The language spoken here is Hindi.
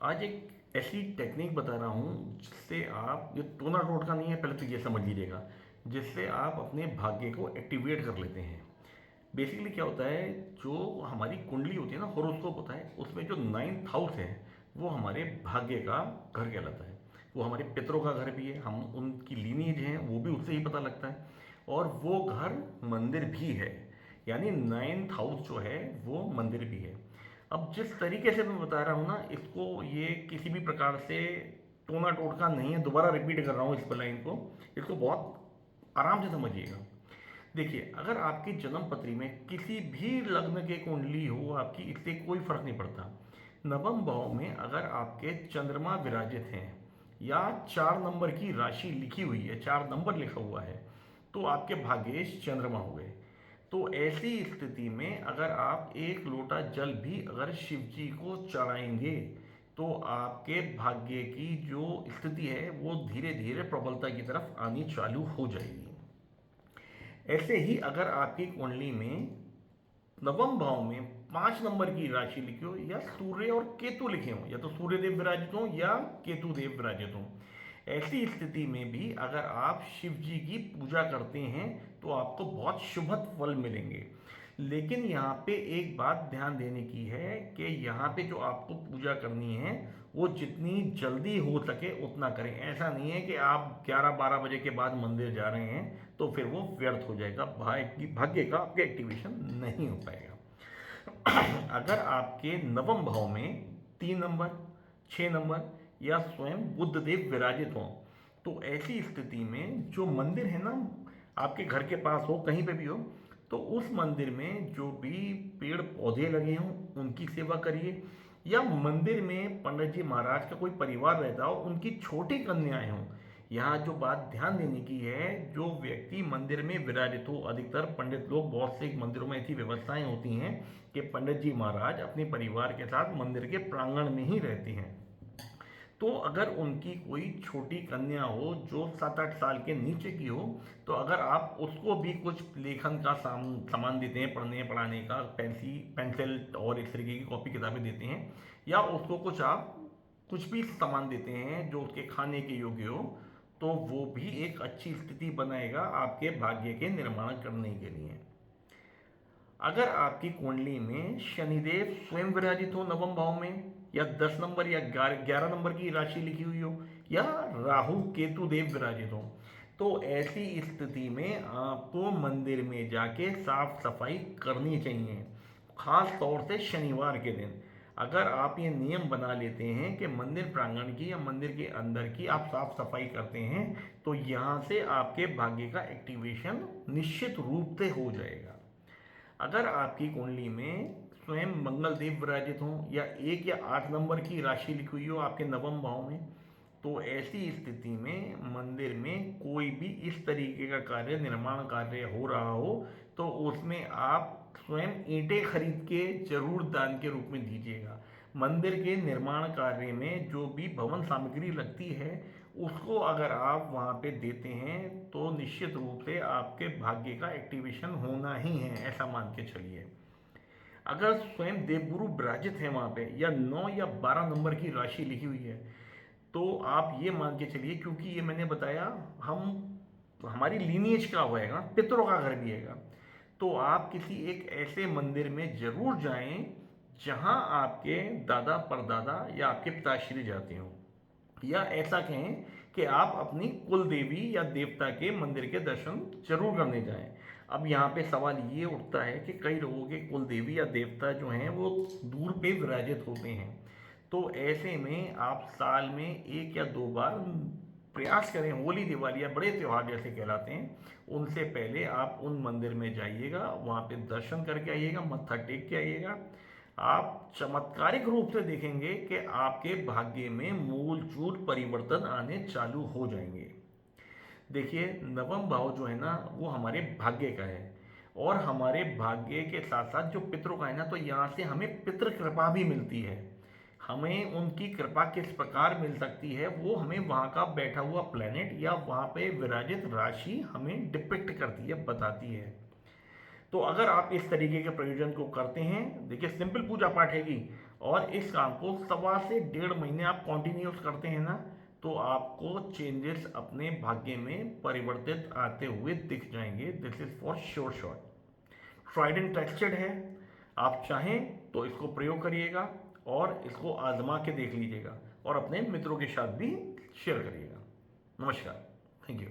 आज एक ऐसी टेक्निक बता रहा हूँ जिससे आप ये टोना टोटका नहीं है, पहले तो ये समझ लीजिएगा। जिससे आप अपने भाग्य को एक्टिवेट कर लेते हैं। बेसिकली क्या होता है, जो हमारी कुंडली होती है ना, होरोस्कोप होता है, उसमें जो नाइन्थ हाउस है वो हमारे भाग्य का घर कहलाता है। वो हमारे पितरों का घर भी है, हम उनकी लीनिएज हैं वो भी उससे ही पता लगता है। और वो घर मंदिर भी है। यानी नाइन्थ हाउस जो है वो मंदिर भी है। अब जिस तरीके से मैं बता रहा हूँ ना, इसको ये किसी भी प्रकार से टोना टोटका नहीं है। दोबारा रिपीट कर रहा हूँ इस लाइन को। इसको बहुत आराम से समझिएगा। देखिए, अगर आपकी जन्म पत्री में किसी भी लग्न के कुंडली हो आपकी, इससे कोई फर्क नहीं पड़ता। नवम भाव में अगर आपके चंद्रमा विराजित हैं या 4 नंबर की राशि लिखी हुई है, 4 नंबर लिखा हुआ है, तो आपके भाग्येश चंद्रमा हो गए। तो ऐसी स्थिति में अगर आप एक लोटा जल भी अगर शिव जी को चढ़ाएंगे, तो आपके भाग्य की जो स्थिति है वो धीरे धीरे प्रबलता की तरफ आनी चालू हो जाएगी। ऐसे ही अगर आपकी कुंडली में नवम भाव में 5 नंबर की राशि लिखी हो या सूर्य और केतु लिखे हों, या तो सूर्य देव विराजित हों या केतु देव विराजित हों, ऐसी स्थिति में भी अगर आप शिव जी की पूजा करते हैं तो आपको बहुत शुभ फल मिलेंगे। लेकिन यहाँ पे एक बात ध्यान देने की है कि यहाँ पे जो आपको पूजा करनी है वो जितनी जल्दी हो सके उतना करें। ऐसा नहीं है कि आप 11-12 बजे के बाद मंदिर जा रहे हैं तो फिर वो व्यर्थ हो जाएगा, भाग्य का आपके एक्टिवेशन नहीं हो पाएगा। अगर आपके नवम भाव में 3 नंबर, 6 नंबर या स्वयं बुद्ध देव विराजित हों, तो ऐसी स्थिति में जो मंदिर है ना, आपके घर के पास हो, कहीं पे भी हो, तो उस मंदिर में जो भी पेड़ पौधे लगे हों उनकी सेवा करिए। या मंदिर में पंडित जी महाराज का कोई परिवार रहता हो, उनकी छोटी कन्याएं हों। यहाँ जो बात ध्यान देने की है, जो व्यक्ति मंदिर में विराजित हो, अधिकतर पंडित लोग, बहुत से मंदिरों में ऐसी व्यवस्थाएं होती हैं कि पंडित जी महाराज अपने परिवार के साथ मंदिर के प्रांगण में ही रहते हैं। तो अगर उनकी कोई छोटी कन्या हो जो 7-8 साल के नीचे की हो, तो अगर आप उसको भी कुछ लेखन का सामान देते हैं, पढ़ने पढ़ाने का, पेंसिल और इस तरीके की कॉपी किताबें देते हैं, या उसको कुछ भी सामान देते हैं जो उसके खाने के योग्य हो, तो वो भी एक अच्छी स्थिति बनाएगा आपके भाग्य के निर्माण करने के लिए। अगर आपकी कुंडली में शनिदेव स्वयं विराजित हो नवम भाव में, या 10 नंबर या 11 नंबर की राशि लिखी हुई हो, या राहु केतु देव विराजित हो, तो ऐसी स्थिति में आपको मंदिर में जाके साफ सफाई करनी चाहिए। खास तौर से शनिवार के दिन अगर आप ये नियम बना लेते हैं कि मंदिर प्रांगण की या मंदिर के अंदर की आप साफ सफाई करते हैं, तो यहाँ से आपके भाग्य का एक्टिवेशन निश्चित रूप से हो जाएगा। अगर आपकी कुंडली में स्वयं मंगल देव विराजित हों या 1 या 8 नंबर की राशि लिखी हुई हो आपके नवम भाव में, तो ऐसी स्थिति में मंदिर में कोई भी इस तरीके का कार्य, निर्माण कार्य हो रहा हो, तो उसमें आप स्वयं ईंटें खरीद के जरूर दान के रूप में दीजिएगा। मंदिर के निर्माण कार्य में जो भी भवन सामग्री लगती है उसको अगर आप वहाँ पे देते हैं तो निश्चित रूप से आपके भाग्य का एक्टिवेशन होना ही है, ऐसा मान के चलिए। अगर स्वयं देवगुरु विराजित है वहाँ पे, या 9 या 12 नंबर की राशि लिखी हुई है, तो आप ये मान के चलिए, क्योंकि ये मैंने बताया हम हमारी लीनिएज का होएगा, पितरों का घर भी है, तो आप किसी एक ऐसे मंदिर में जरूर जाएं जहां आपके दादा परदादा या आपके पिताश्री जाते हो। या ऐसा कहें कि आप अपनी कुल देवी या देवता के मंदिर के दर्शन जरूर करने जाएं। अब यहाँ पे सवाल ये उठता है कि कई लोगों के कुल देवी या देवता जो हैं वो दूर पे विराजित होते हैं, तो ऐसे में आप साल में 1 या 2 बार प्रयास करें, होली दिवाली या बड़े त्यौहार जैसे कहलाते हैं, उनसे पहले आप उन मंदिर में जाइएगा, वहाँ पे दर्शन करके आइएगा, मत्था टेक के आइएगा। आप चमत्कारिक रूप से देखेंगे कि आपके भाग्य में मूल चूल परिवर्तन आने चालू हो जाएंगे। देखिए, नवम भाव जो है ना वो हमारे भाग्य का है, और हमारे भाग्य के साथ साथ जो पितरों का है ना, तो यहाँ से हमें पितृ कृपा भी मिलती है। हमें उनकी कृपा किस प्रकार मिल सकती है वो हमें वहाँ का बैठा हुआ प्लेनेट या वहाँ पे विराजित राशि हमें डिपिक्ट करती है, बताती है। तो अगर आप इस तरीके के प्रयोजन को करते हैं, देखिए सिंपल पूजा पाठ हैगी, और इस काम को 1.25 से 1.5 महीने आप कॉन्टिन्यूस करते हैं ना, तो आपको चेंजेस अपने भाग्य में परिवर्तित आते हुए दिख जाएंगे। This is for sure shot, tried and tested है। आप चाहें तो इसको प्रयोग करिएगा और इसको आजमा के देख लीजिएगा और अपने मित्रों के साथ भी शेयर करिएगा। नमस्कार, थैंक यू।